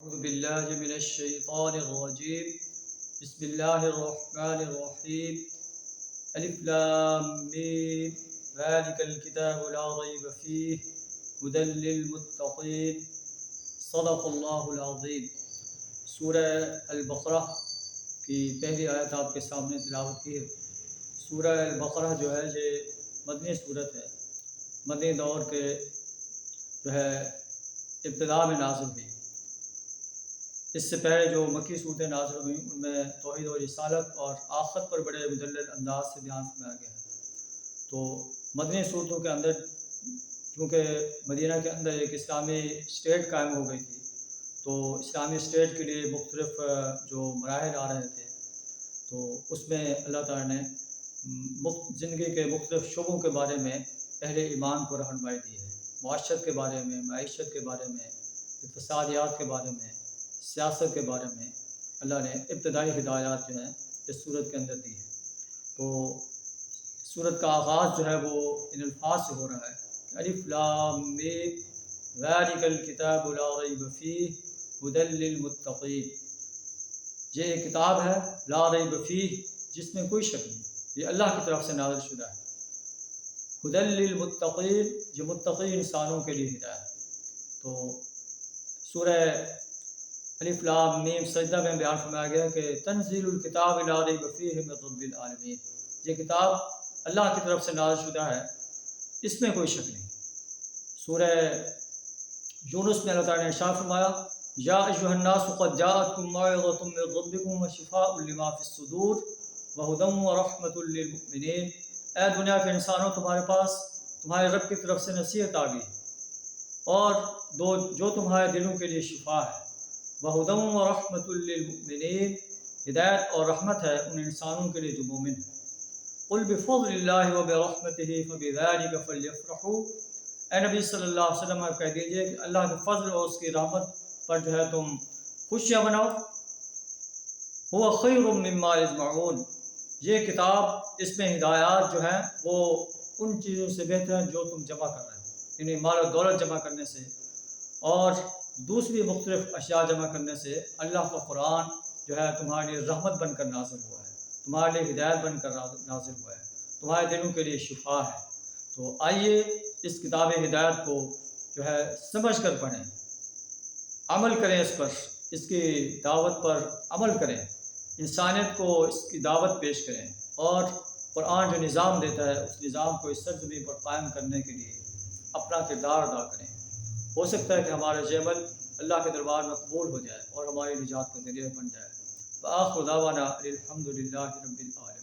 أعوذ بالله من الشيطان الرجيم بسم الله الرحمن الرحيم ألف لام ميم ذلك الكتاب لا ريب فيه هدى للمتقين صدق اللہ العظیم۔ سورہ البقرہ کی پہلی آیت آپ کے سامنے تلاوت کی ہے۔ سورہ البقرہ جو ہے یہ مدنی صورت ہے، مدنی دور کے جو ہے ابتدا میں نازل ہوئی۔ اس سے پہلے جو مکی صورتیں نازل ہوئیں ان میں توحید و رسالت اور آخرت پر بڑے مدلل انداز سے بیان کیا گیا ہے۔ تو مدنی صورتوں کے اندر چونکہ مدینہ کے اندر ایک اسلامی اسٹیٹ قائم ہو گئی تھی، تو اسلامی اسٹیٹ کے لیے مختلف جو مراحل آ رہے تھے، تو اس میں اللہ تعالیٰ نے زندگی کے مختلف شعبوں کے بارے میں اہل ایمان کو رہنمائی دی ہے۔ معاشرت کے بارے میں، معیشت کے بارے میں، اقتصادیات کے بارے میں، سیاست کے بارے میں اللہ نے ابتدائی ہدایات جو ہیں اس صورت کے اندر دی ہے۔ تو صورت کا آغاز جو ہے وہ ان الفاظ سے ہو رہا ہے کہ الف لام میم ذالک الکتاب لا ریب فیہ ھدی للمتقین۔ یہ ایک کتاب ہے لا ریب فیہ، جس میں کوئی شک نہیں، یہ اللہ کی طرف سے نازل شدہ ہے۔ ھدی للمتقین، جو متقی انسانوں کے لیے ہدایت ہے۔ تو سورہ الف لام میم سجدہ میں بیان فرمایا گیا کہ تنزیل الکتاب لا ریب فیہ من رب العالمین، یہ کتاب اللہ کی طرف سے نازل شدہ ہے، اس میں کوئی شک نہیں۔ سورہ یونس میں اللہ تعالیٰ نے ارشاد فرمایا یا ایھا الناس قد جاءتکم موعظۃ من ربکم وشفاء لما فی الصدور وہدی ورحمۃ للمؤمنین، اے دنیا کے انسانوں، تمہارے پاس تمہارے رب کی طرف سے نصیحت آ گئی اور جو تمہارے دلوں کے لیے شفا ہے، وہدی ورحمۃ للمؤمنین، ہدایت اور رحمت ہے ان انسانوں کے لیے جو مومن ہیں۔ قل بفضل اللہ وبرحمتہ فبذلک فلیفرحوا، اے نبی صلی اللہ علیہ وسلم آپ کہہ دیجئے کہ اللہ کے فضل اور اس کی رحمت پر جو ہے تم خوشیاں مناؤ۔ هو خیر مما یجمعون، یہ کتاب، اس میں ہدایات جو ہیں وہ ان چیزوں سے بہتر ہیں جو تم جمع کر رہے ہو، یعنی مال و دولت جمع کرنے سے اور دوسری مختلف اشیاء جمع کرنے سے اللہ کا قرآن جو ہے تمہارے لیے رحمت بن کر نازل ہوا ہے، تمہارے لیے ہدایت بن کر نازل ہوا ہے، تمہارے دلوں کے لیے شفا ہے۔ تو آئیے اس کتاب ہدایت کو جو ہے سمجھ کر پڑھیں، عمل کریں، اس کی دعوت پر عمل کریں، انسانیت کو اس کی دعوت پیش کریں، اور قرآن جو نظام دیتا ہے اس نظام کو اس سرزمین پر قائم کرنے کے لیے اپنا کردار ادا کریں۔ ہو سکتا ہے کہ ہمارا یہ عمل اللہ کے دربار میں قبول ہو جائے اور ہماری نجات کا ذریعہ بن جائے۔ وآخر دعوانا الحمد للہ رب العالمین۔